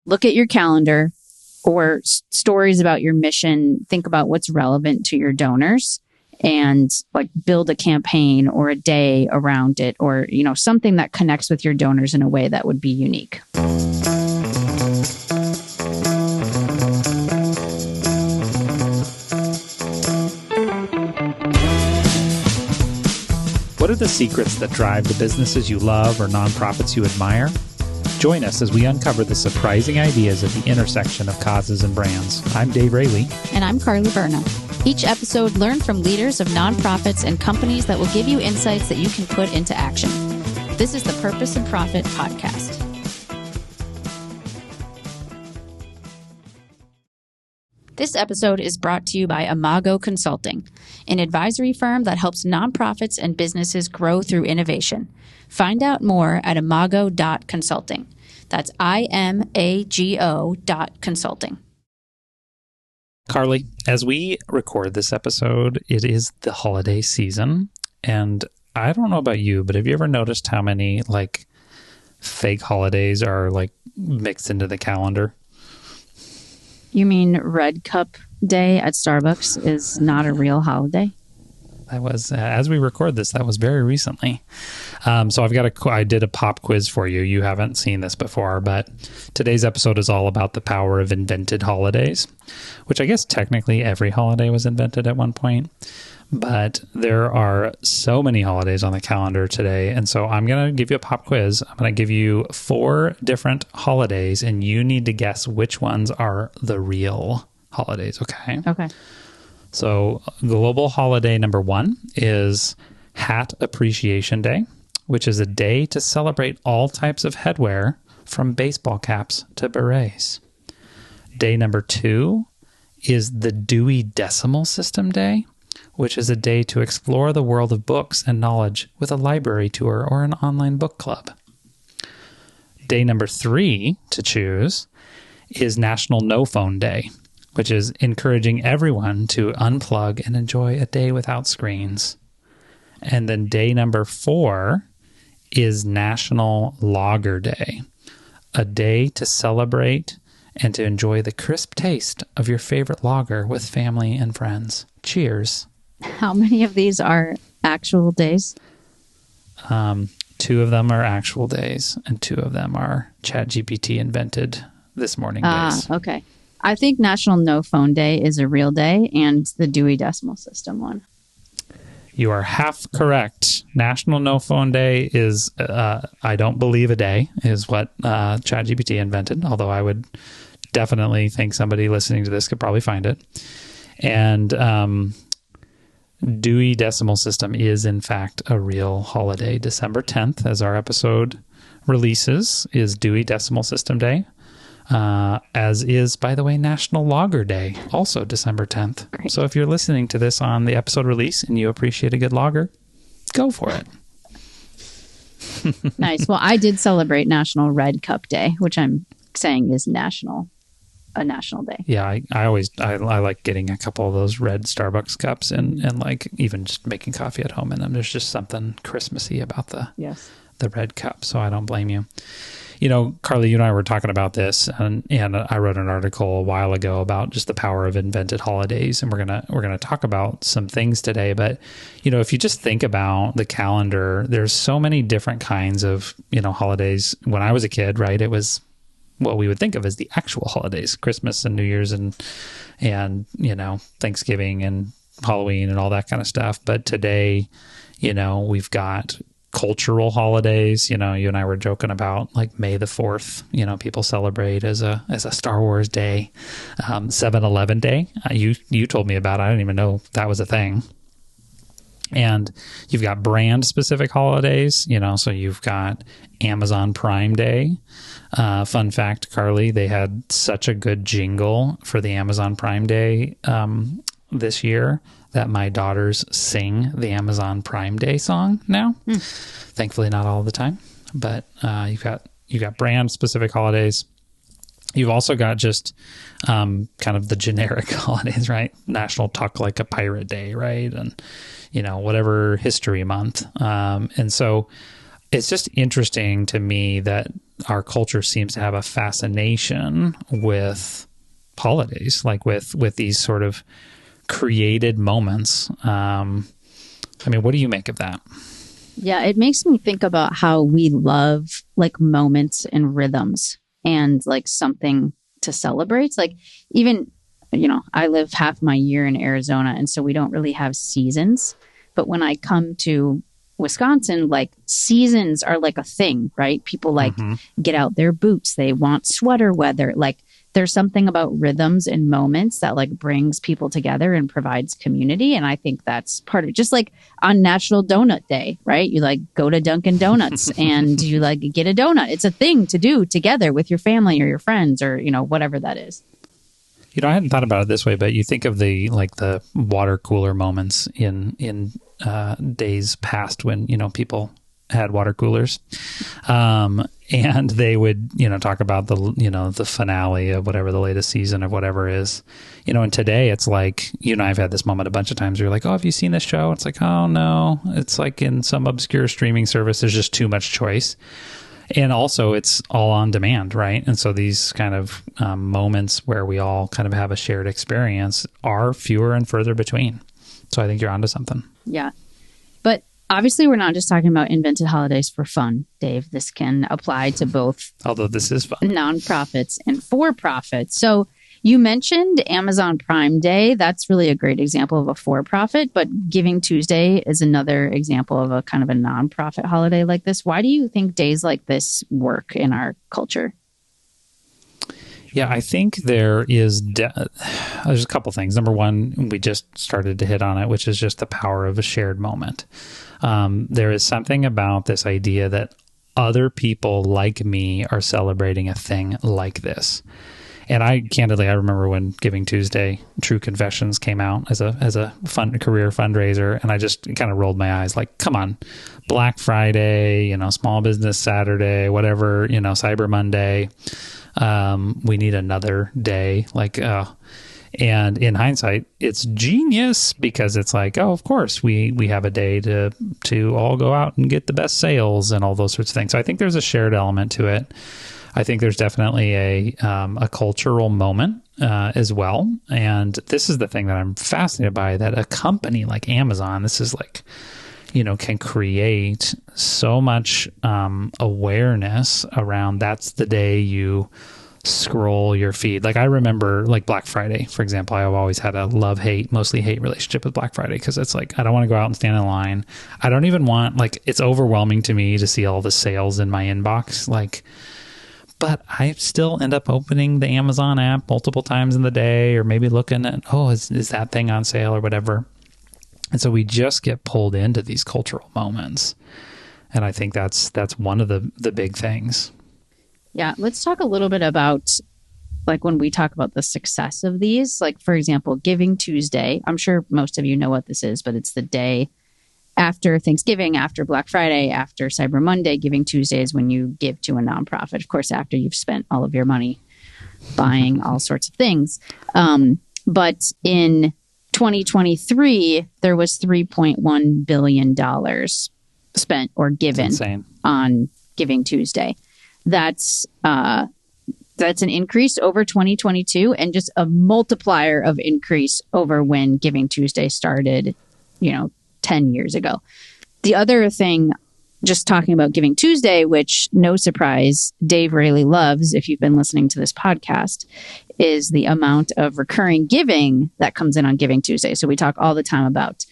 look at your calendar or stories about your mission. Think about what's relevant to your donors and like build a campaign or a day around it, or, you know, something that connects with your donors in a way that would be unique. What are the secrets that drive the businesses you love or nonprofits you admire? Join us as we uncover the surprising ideas at the intersection of causes and brands. I'm Dave Raley. And I'm Carly Berna. Each episode, learn from leaders of nonprofits and companies that will give you insights that you can put into action. This is the Purpose and Profit Podcast. This episode is brought to you by Imago Consulting, an advisory firm that helps nonprofits and businesses grow through innovation. Find out more at imago.consulting. That's IMAGO.consulting. Carly, as we record this episode, it is the holiday season. And I don't know about you, but have you ever noticed how many like fake holidays are like mixed into the calendar? You mean Red Cup Day at Starbucks is not a real holiday? That was, as we record this, that was very recently. So I did a pop quiz for you. You haven't seen this before, but today's episode is all about the power of invented holidays, which I guess technically every holiday was invented at one point. But there are so many holidays on the calendar today. And so I'm going to give you a pop quiz. I'm going to give you 4 different holidays, and you need to guess which ones are the real holidays. Okay. Okay. So global holiday number 1 is Hat Appreciation Day, which is a day to celebrate all types of headwear from baseball caps to berets. Day number 2 is the Dewey Decimal System Day, which is a day to explore the world of books and knowledge with a library tour or an online book club. Day number 3 to choose is National No Phone Day, which is encouraging everyone to unplug and enjoy a day without screens. And then day number 4 is National Lager Day, a day to celebrate and to enjoy the crisp taste of your favorite lager with family and friends. Cheers. How many of these are actual days? 2 of them are actual days, and 2 of them are ChatGPT invented this morning days. Okay. I think National No Phone Day is a real day, and the Dewey Decimal System one. You are half correct. National No Phone Day is, I don't believe a day, is what ChatGPT invented, although I would definitely think somebody listening to this could probably find it. And Dewey Decimal System is, in fact, a real holiday. December 10th, as our episode releases, is Dewey Decimal System Day. As is, by the way, National Lager Day, also December 10th. Great. So if you're listening to this on the episode release and you appreciate a good lager, go for it. Nice. Well, I did celebrate National Red Cup Day, which I'm saying is a national day. Yeah, I always like getting a couple of those red Starbucks cups and like even just making coffee at home in them. There's just something Christmassy about the red cup, so I don't blame you. You know, Carly, you and I were talking about this, and I wrote an article a while ago about just the power of invented holidays, and we're gonna talk about some things today. But you know, if you just think about the calendar, there's so many different kinds of holidays. When I was a kid, right, it was what we would think of as the actual holidays: Christmas and New Year's and Thanksgiving and Halloween and all that kind of stuff. But today, we've got cultural holidays. You and I were joking about like May the 4th, people celebrate as a Star Wars day. 7-Eleven Day, you told me about it. I didn't even know that was a thing. And you've got brand specific holidays, so you've got Amazon Prime Day. Fun fact, Carly, they had such a good jingle for the Amazon Prime Day this year that my daughters sing the Amazon Prime Day song now. Thankfully not all the time, but you've got brand specific holidays. You've also got just kind of the generic holidays, right? National Talk Like a Pirate Day, right? And whatever History Month. And so it's just interesting to me that our culture seems to have a fascination with holidays, like with these sort of created moments. I mean, what do you make of that? Yeah, it makes me think about how we love like moments and rhythms and like something to celebrate. Like even, I live half my year in Arizona, and so we don't really have seasons. But when I come to Wisconsin, like seasons are like a thing, right? People like get out their boots. They want sweater weather. Like there's something about rhythms and moments that like brings people together and provides community. And I think that's part of it. Just like on National Donut Day, right? You like go to Dunkin' Donuts and you like get a donut. It's a thing to do together with your family or your friends or, whatever that is. I hadn't thought about it this way, but you think of the water cooler moments in days past when, people had water coolers. And they would, talk about the finale of whatever the latest season of whatever is, and today it's like, I've had this moment a bunch of times where you're like, oh, have you seen this show? It's like, oh no, it's like in some obscure streaming service, there's just too much choice. And also it's all on demand, right? And so these kind of moments where we all kind of have a shared experience are fewer and further between. So I think you're onto something. Yeah. But obviously, we're not just talking about invented holidays for fun, Dave. This can apply to both, although this is fun, nonprofits and for-profit. So you mentioned Amazon Prime Day. That's really a great example of a for-profit, but Giving Tuesday is another example of a kind of a nonprofit holiday like this. Why do you think days like this work in our culture? Yeah, I think there's a couple things. Number one, we just started to hit on it, which is just the power of a shared moment. There is something about this idea that other people like me are celebrating a thing like this. And I remember when Giving Tuesday, True Confessions came out as a fun career fundraiser, and I just kind of rolled my eyes like, come on, Black Friday, Small Business Saturday, whatever, Cyber Monday. We need another day. And in hindsight, it's genius because it's like, oh, of course, we have a day to all go out and get the best sales and all those sorts of things. So I think there's a shared element to it. I think there's definitely a cultural moment as well. And this is the thing that I'm fascinated by, that a company like Amazon, this is like, can create so much awareness around that's the day you scroll your feed. Like I remember like Black Friday, for example, I've always had a mostly hate relationship with Black Friday because it's like, I don't want to go out and stand in line. I don't even want, it's overwhelming to me to see all the sales in my inbox. But I still end up opening the Amazon app multiple times in the day, or maybe looking at, is that thing on sale or whatever. And so we just get pulled into these cultural moments. And I think that's one of the big things. Yeah. Let's talk a little bit about when we talk about the success of these, for example, Giving Tuesday. I'm sure most of you know what this is, but it's the day after Thanksgiving, after Black Friday, after Cyber Monday. Giving Tuesday is when you give to a nonprofit, of course, after you've spent all of your money buying all sorts of things. But in 2023, there was $3.1 billion spent or given on Giving Tuesday. That's an increase over 2022 and just a multiplier of increase over when Giving Tuesday started, 10 years ago. The other thing, just talking about Giving Tuesday, which no surprise, Dave Raley loves, if you've been listening to this podcast, is the amount of recurring giving that comes in on Giving Tuesday. So we talk all the time about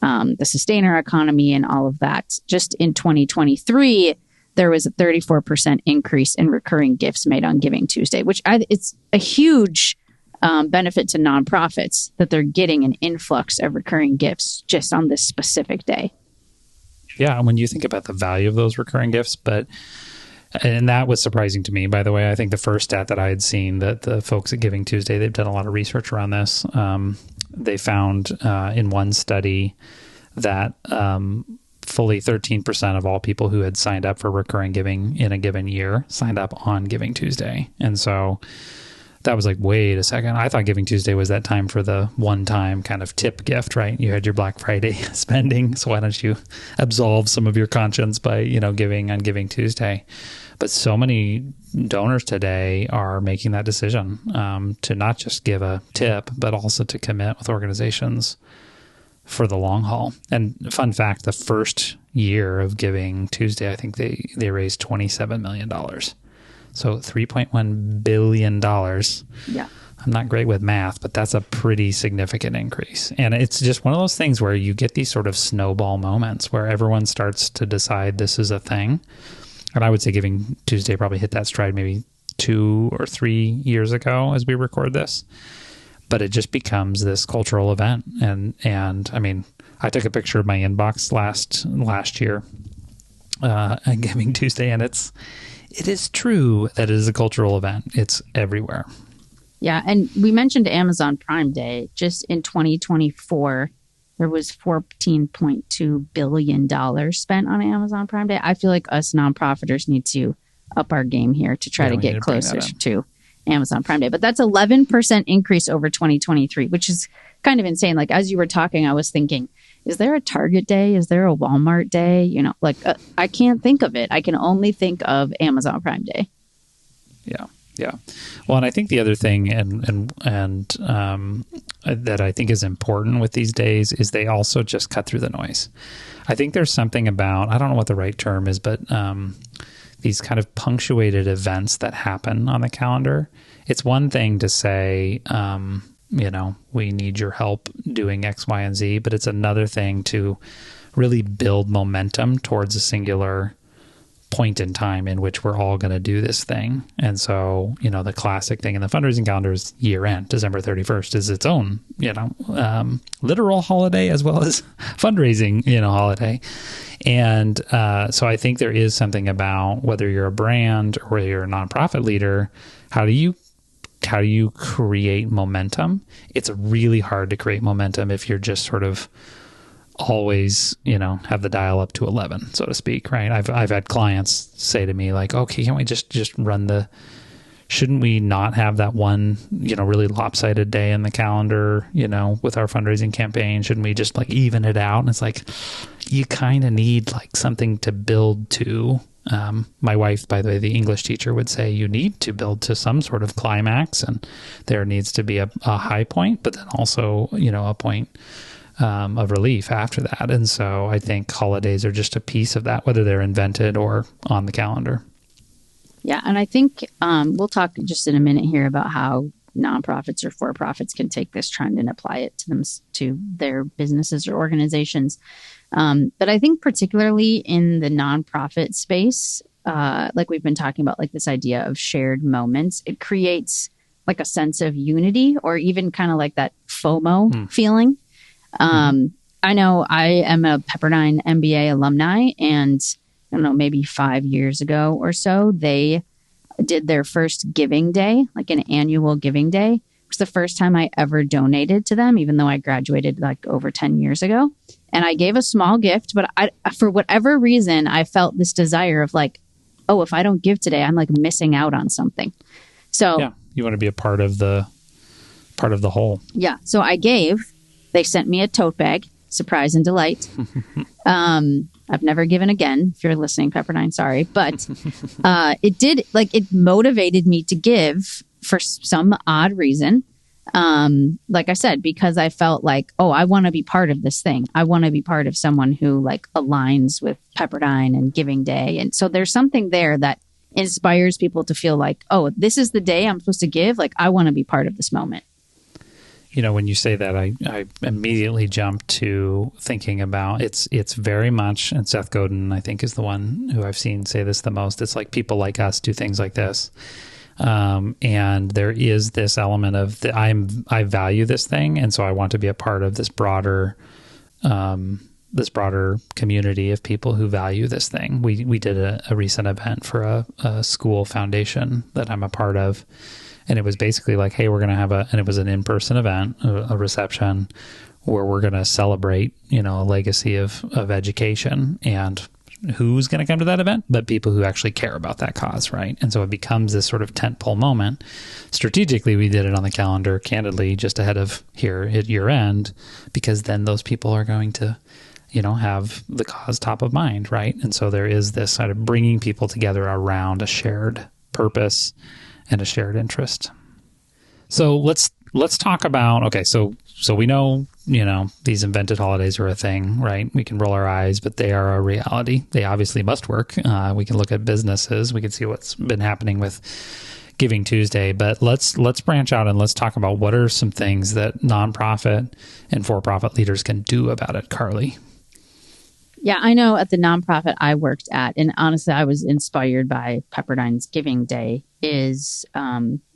the sustainer economy and all of that. Just in 2023, there was a 34% increase in recurring gifts made on Giving Tuesday, which it's a huge benefit to nonprofits that they're getting an influx of recurring gifts just on this specific day. Yeah, when you think about the value of those recurring gifts, and that was surprising to me, by the way. I think the first stat that I had seen, that the folks at Giving Tuesday, they've done a lot of research around this. They found in one study that fully 13% of all people who had signed up for recurring giving in a given year signed up on Giving Tuesday. And so that was like, wait a second. I thought Giving Tuesday was that time for the one-time kind of tip gift, right? You had your Black Friday spending, so why don't you absolve some of your conscience by, giving on Giving Tuesday? But so many donors today are making that decision to not just give a tip, but also to commit with organizations for the long haul. And fun fact, the first year of Giving Tuesday, I think they raised $27 million. So $3.1 billion. Yeah. I'm not great with math, but that's a pretty significant increase. And it's just one of those things where you get these sort of snowball moments where everyone starts to decide this is a thing. And I would say Giving Tuesday probably hit that stride maybe 2 or 3 years ago as we record this. But it just becomes this cultural event. And I mean, I took a picture of my inbox last year on Giving Tuesday, and it is true that it is a cultural event. It's everywhere. Yeah, and we mentioned Amazon Prime Day. Just in 2024, there was $14.2 billion spent on Amazon Prime Day. I feel like us nonprofiters need to up our game here to try to get closer to Amazon Prime Day. But that's 11% increase over 2023, which is kind of insane. Like, as you were talking, I was thinking, is there a Target Day? Is there a Walmart Day? I can't think of it. I can only think of Amazon Prime Day. Yeah. Well, and I think the other thing and that I think is important with these days is they also just cut through the noise. I think there's something about, I don't know what the right term is, but these kind of punctuated events that happen on the calendar. It's one thing to say, we need your help doing X, Y, and Z, but it's another thing to really build momentum towards a singular point in time in which we're all going to do this thing. And so, the classic thing in the fundraising calendar is year end. December 31st is its own, literal holiday as well as fundraising, holiday. And so I think there is something about whether you're a brand or whether you're a nonprofit leader, how do you create momentum? It's really hard to create momentum if you're just sort of always, have the dial up to 11, so to speak, right? I've had clients say to me like, okay, can't we just run shouldn't we not have that one, really lopsided day in the calendar, with our fundraising campaign? Shouldn't we just like even it out? And it's like, you kind of need like something to build to. My wife, by the way, the English teacher, would say you need to build to some sort of climax, and there needs to be a high point, but then also, a point of relief after that. And so I think holidays are just a piece of that, whether they're invented or on the calendar. Yeah. And I think we'll talk just in a minute here about how nonprofits or for-profits can take this trend and apply it to their businesses or organizations. But I think particularly in the nonprofit space, like we've been talking about, like this idea of shared moments, it creates like a sense of unity or even kind of like that FOMO feeling. I know I am a Pepperdine MBA alumni, and I don't know, maybe 5 years ago or so, they did their first giving day, like an annual giving day. It was the first time I ever donated to them, even though I graduated like over 10 years ago. And I gave a small gift, but for whatever reason, I felt this desire of like, oh, if I don't give today, I'm like missing out on something. So yeah, you want to be a part of the whole. Yeah. So I gave. They sent me a tote bag, surprise and delight. I've never given again. If you're listening, Pepperdine, sorry. But it motivated me to give for some odd reason. Like I said, because I felt like, oh, I want to be part of this thing. I want to be part of someone who like aligns with Pepperdine and Giving Day. And so there's something there that inspires people to feel like, oh, this is the day I'm supposed to give. Like, I want to be part of this moment. When you say that, I immediately jump to thinking about it's very much, and Seth Godin, I think, is the one who I've seen say this the most. It's like people like us do things like this. And there is this element of I value this thing. And so I want to be a part of this broader community of people who value this thing. We did a recent event for a school foundation that I'm a part of. And it was basically like, hey, we're going to have and it was an in-person event, a reception where we're going to celebrate, a legacy of education. And who's going to come to that event, but people who actually care about that cause, right? And so it becomes this sort of tentpole moment. Strategically, we did it on the calendar, candidly, just ahead of here at year end, because then those people are going to, have the cause top of mind, right? And so there is this sort of bringing people together around a shared purpose and a shared interest. So let's talk about, okay, so we know, these invented holidays are a thing, right? We can roll our eyes, but they are a reality. They obviously must work. We can look at businesses. We can see what's been happening with Giving Tuesday, but let's branch out and let's talk about what are some things that nonprofit and for-profit leaders can do about it, Carly. Yeah, I know at the nonprofit I worked at, and honestly, I was inspired by Pepperdine's Giving Day, is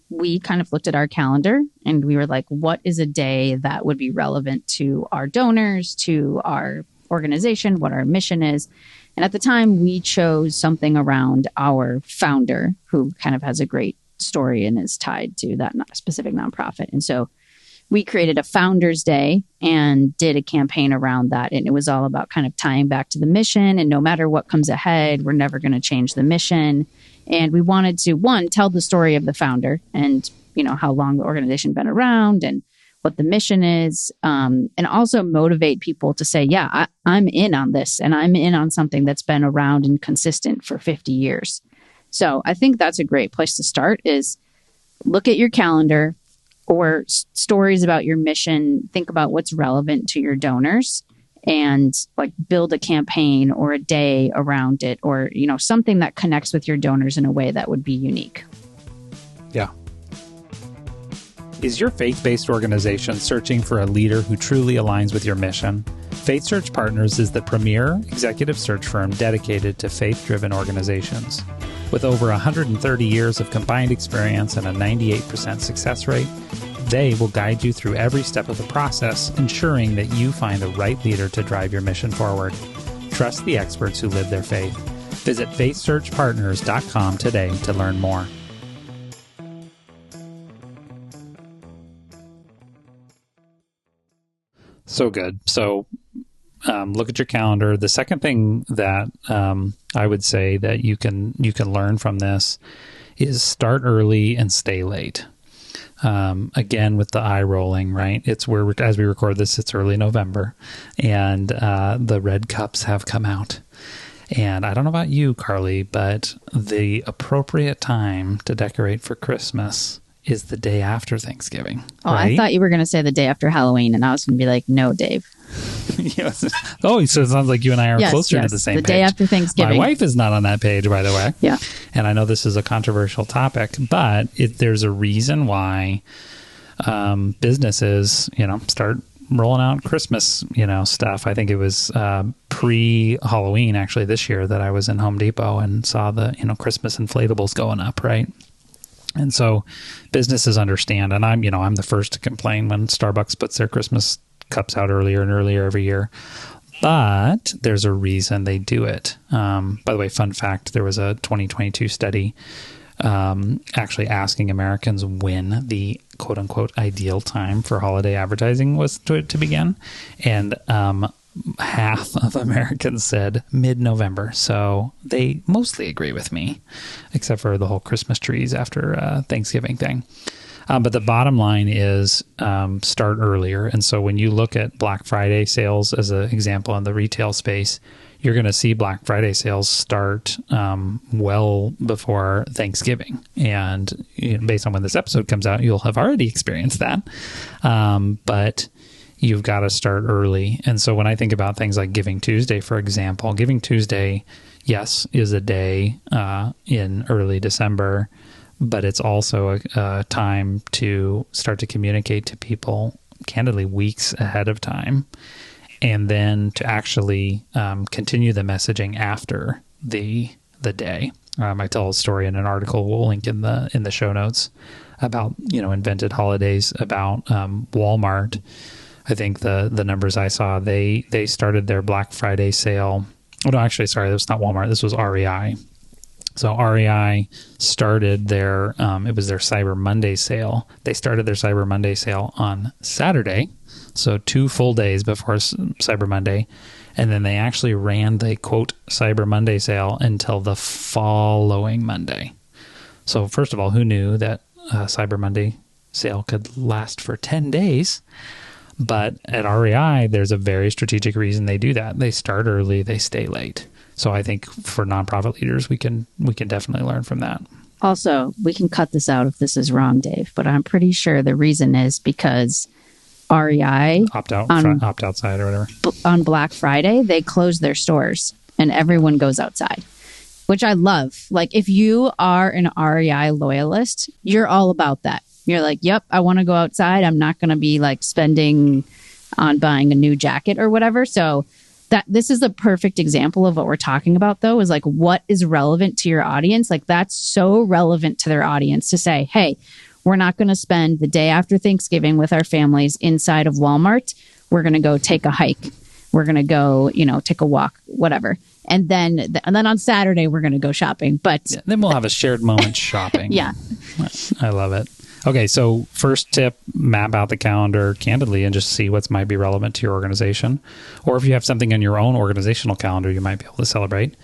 we kind of looked at our calendar and we were like, what is a day that would be relevant to our donors, to our organization, what our mission is? And at the time, we chose something around our founder, who kind of has a great story and is tied to that specific nonprofit. And so we created a Founders Day and did a campaign around that. And it was all about kind of tying back to the mission. And no matter what comes ahead, we're never going to change the mission. And we wanted to, one, tell the story of the founder and, how long the organization been around and what the mission is. And also motivate people to say, yeah, I'm in on this and I'm in on something that's been around and consistent for 50 years. So I think that's a great place to start, is look at your calendar or stories about your mission. Think about what's relevant to your donors and build a campaign or a day around it, or, something that connects with your donors in a way that would be unique. Yeah. Is your faith-based organization searching for a leader who truly aligns with your mission? Faith Search Partners is the premier executive search firm dedicated to faith-driven organizations. With over 130 years of combined experience and a 98% success rate, they will guide you through every step of the process, ensuring that you find the right leader to drive your mission forward. Trust the experts who live their faith. Visit faithsearchpartners.com today to learn more. So good. So look at your calendar. The second thing that I would say that you can learn from this is start early and stay late. Again, with the eye rolling, right? As we record this, it's early November, and the red cups have come out. And I don't know about you, Carly, but the appropriate time to decorate for Christmas is the day after Thanksgiving. Oh, right? I thought you were going to say the day after Halloween, and I was going to be like, no, Dave. Yes. Oh, so it sounds like you and I are closer to the same page. The day after Thanksgiving. My wife is not on that page, by the way. Yeah. And I know this is a controversial topic, but there's a reason why businesses, start rolling out Christmas, stuff. I think it was pre-Halloween, actually, this year that I was in Home Depot and saw the, Christmas inflatables going up, right? And so businesses understand, and I'm the first to complain when Starbucks puts their Christmas cups out earlier and earlier every year. But there's a reason they do it. By the way, fun fact, there was a 2022 study actually asking Americans when the quote-unquote ideal time for holiday advertising was to begin. And half of Americans said mid-November. So they mostly agree with me, except for the whole Christmas trees after Thanksgiving thing. But the bottom line is start earlier. And so when you look at Black Friday sales as an example in the retail space, you're going to see Black Friday sales start well before Thanksgiving. And based on when this episode comes out, you'll have already experienced that. But you've got to start early. And so when I think about things like Giving Tuesday, for example, Giving Tuesday, yes, is a day in early December, but it's also a time to start to communicate to people, candidly, weeks ahead of time, and then to actually continue the messaging after the day. I tell a story in an article we'll link in the show notes about invented holidays, about Walmart. I think the numbers I saw, they started their Black Friday sale. Oh no, actually, sorry, this was not Walmart. This was REI. So REI started their, it was their Cyber Monday sale. They started their Cyber Monday sale on Saturday, so 2 full days before Cyber Monday. And then they actually ran the quote Cyber Monday sale until the following Monday. So first of all, who knew that Cyber Monday sale could last for 10 days? But at REI, there's a very strategic reason they do that. They start early, they stay late. So I think for nonprofit leaders, we can definitely learn from that. Also, we can cut this out if this is wrong, Dave, but I'm pretty sure the reason is because REI opt outside or whatever. On Black Friday, they close their stores and everyone goes outside, which I love. Like, if you are an REI loyalist, you're all about that. You're like, yep, I want to go outside. I'm not going to be like spending on buying a new jacket or whatever. So this is a perfect example of what we're talking about, though, is like what is relevant to your audience. Like, that's so relevant to their audience to say, hey, we're not going to spend the day after Thanksgiving with our families inside of Walmart. We're going to go take a hike. We're going to go, take a walk, whatever. And then on Saturday, we're going to go shopping. But then we'll have a shared moment shopping. Yeah. I love it. Okay, so first tip, map out the calendar candidly and just see what might be relevant to your organization. Or if you have something in your own organizational calendar, you might be able to celebrate.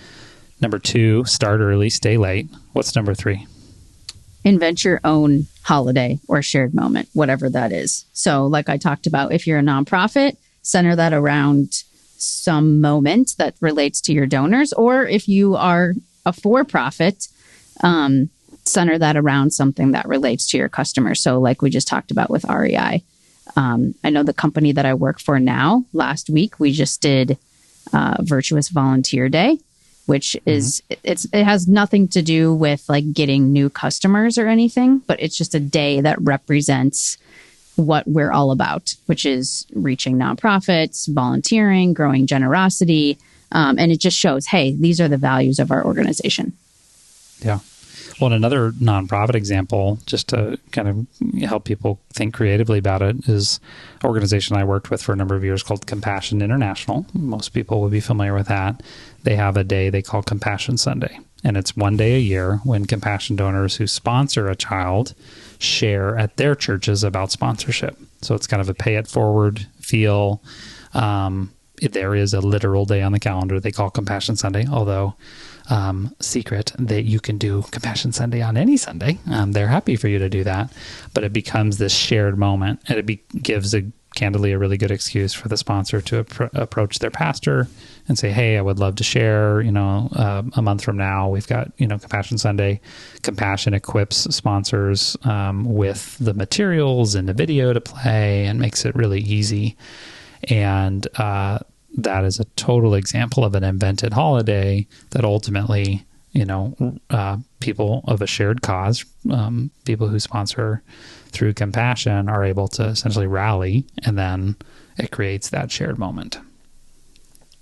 Number 2, start early, stay late. What's number 3? Invent your own holiday or shared moment, whatever that is. So like I talked about, if you're a nonprofit, center that around some moment that relates to your donors. Or if you are a for-profit, center that around something that relates to your customers. So like we just talked about with REI. I know the company that I work for now, last week, we just did Virtuous Volunteer Day, which is, it has nothing to do with like getting new customers or anything, but it's just a day that represents what we're all about, which is reaching nonprofits, volunteering, growing generosity. And it just shows, hey, these are the values of our organization. Yeah. Well, another nonprofit example, just to kind of help people think creatively about it, is an organization I worked with for a number of years called Compassion International. Most people would be familiar with that. They have a day they call Compassion Sunday. And it's one day a year when compassion donors who sponsor a child share at their churches about sponsorship. So it's kind of a pay it forward feel. There is a literal day on the calendar they call Compassion Sunday, although secret that you can do Compassion Sunday on any Sunday. They're happy for you to do that, but it becomes this shared moment, and it gives candidly a really good excuse for the sponsor to approach their pastor and say, hey, I would love to share, a month from now, we've got, Compassion Sunday. Compassion equips sponsors with the materials and the video to play and makes it really easy. And that is a total example of an invented holiday that ultimately, people of a shared cause, people who sponsor through compassion are able to essentially rally, and then it creates that shared moment.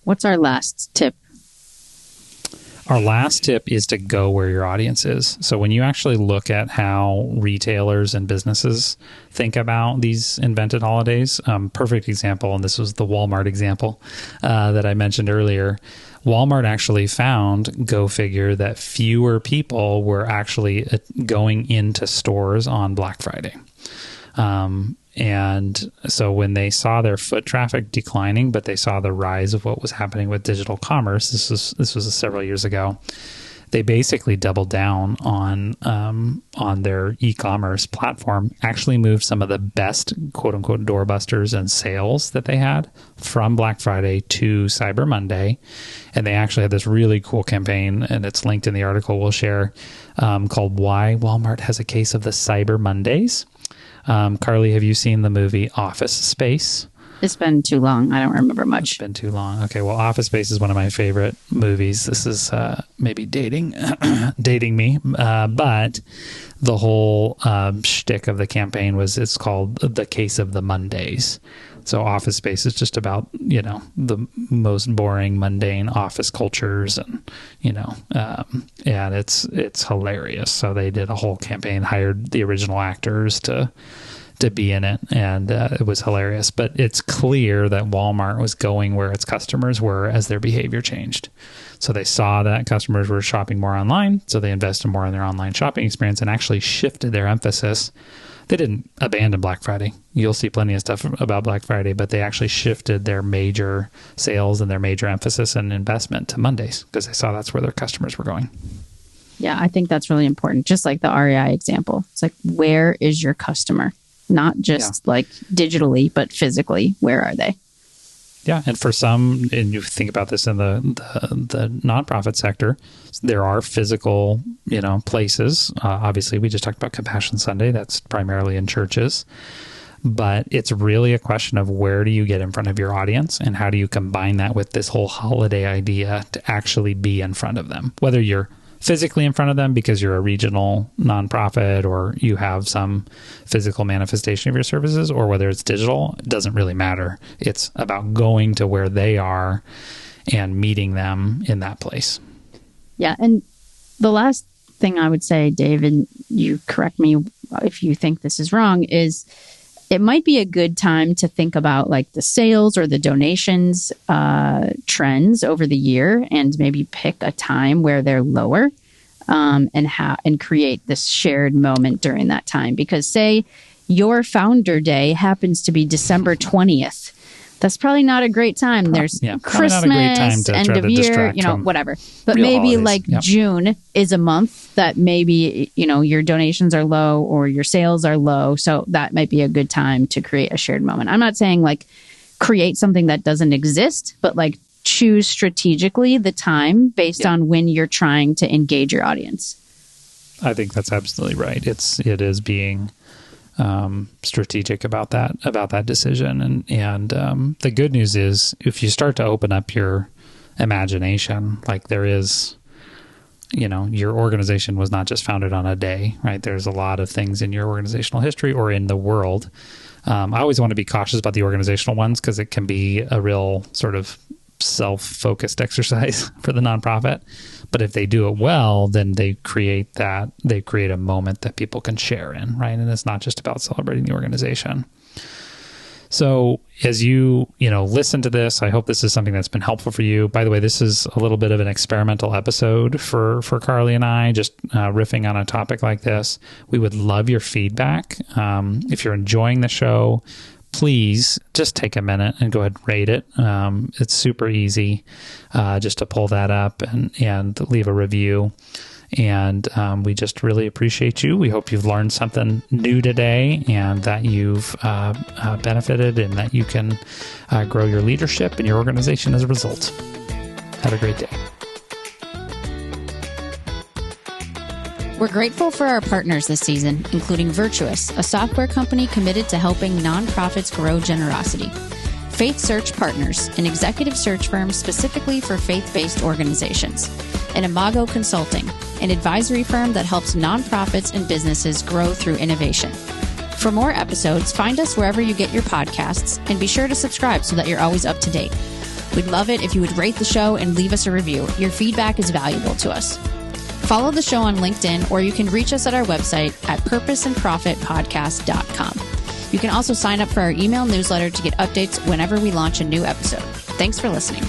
What's our last tip? Our last tip is to go where your audience is. So when you actually look at how retailers and businesses think about these invented holidays, perfect example, and this was the Walmart example that I mentioned earlier. Walmart actually found, go figure, that fewer people were actually going into stores on Black Friday. And so when they saw their foot traffic declining, but they saw the rise of what was happening with digital commerce, this was several years ago, they basically doubled down on their e-commerce platform, actually moved some of the best quote unquote doorbusters and sales that they had from Black Friday to Cyber Monday. And they actually had this really cool campaign, and it's linked in the article we'll share, called Why Walmart Has a Case of the Cyber Mondays. Carly, have you seen the movie Office Space? It's been too long. I don't remember much. It's been too long. Okay, well, Office Space is one of my favorite movies. This is maybe dating me, but the whole shtick of the campaign it's called The Case of the Mondays. So Office Space is just about, the most boring, mundane office cultures, and, and it's hilarious. So they did a whole campaign, hired the original actors to be in it, and it was hilarious. But it's clear that Walmart was going where its customers were as their behavior changed. So they saw that customers were shopping more online, so they invested more in their online shopping experience and actually shifted their emphasis. They didn't abandon Black Friday. You'll see plenty of stuff about Black Friday, but they actually shifted their major sales and their major emphasis and investment to Mondays because they saw that's where their customers were going. Yeah, I think that's really important. Just like the REI example. It's like, where is your customer? Not just like digitally, but physically. Where are they? Yeah, and for some, and you think about this in the nonprofit sector, there are physical, places. Obviously, we just talked about Compassion Sunday. That's primarily in churches. But it's really a question of where do you get in front of your audience and how do you combine that with this whole holiday idea to actually be in front of them, whether you're physically in front of them because you're a regional nonprofit or you have some physical manifestation of your services, or whether it's digital, it doesn't really matter. It's about going to where they are and meeting them in that place. Yeah. And the last thing I would say, Dave, and you correct me if you think this is wrong, is it might be a good time to think about like the sales or the donations trends over the year and maybe pick a time where they're lower and create this shared moment during that time. Because say your founder day happens to be December 20th. That's probably not a great time. There's Christmas, not a great time to end try of to year, whatever. But maybe holidays. like June is a month that maybe, your donations are low or your sales are low. So that might be a good time to create a shared moment. I'm not saying like create something that doesn't exist, but like choose strategically the time based on when you're trying to engage your audience. I think that's absolutely right. It is being strategic about that decision. And the good news is if you start to open up your imagination, like there is, your organization was not just founded on a day, right? There's a lot of things in your organizational history or in the world. I always want to be cautious about the organizational ones because it can be a real sort of self-focused exercise for the nonprofit. But if they do it well, then they create a moment that people can share in, right? And it's not just about celebrating the organization. So as you listen to this, I hope this is something that's been helpful for you. By the way, this is a little bit of an experimental episode for Carly and I, just riffing on a topic like this. We would love your feedback. If you're enjoying the show, please just take a minute and go ahead and rate it. It's super easy just to pull that up and leave a review. And we just really appreciate you. We hope you've learned something new today and that you've benefited and that you can grow your leadership and your organization as a result. Have a great day. We're grateful for our partners this season, including Virtuous, a software company committed to helping nonprofits grow generosity. Faith Search Partners, an executive search firm specifically for faith-based organizations. And Imago Consulting, an advisory firm that helps nonprofits and businesses grow through innovation. For more episodes, find us wherever you get your podcasts and be sure to subscribe so that you're always up to date. We'd love it if you would rate the show and leave us a review. Your feedback is valuable to us. Follow the show on LinkedIn, or you can reach us at our website at purposeandprofitpodcast.com. You can also sign up for our email newsletter to get updates whenever we launch a new episode. Thanks for listening.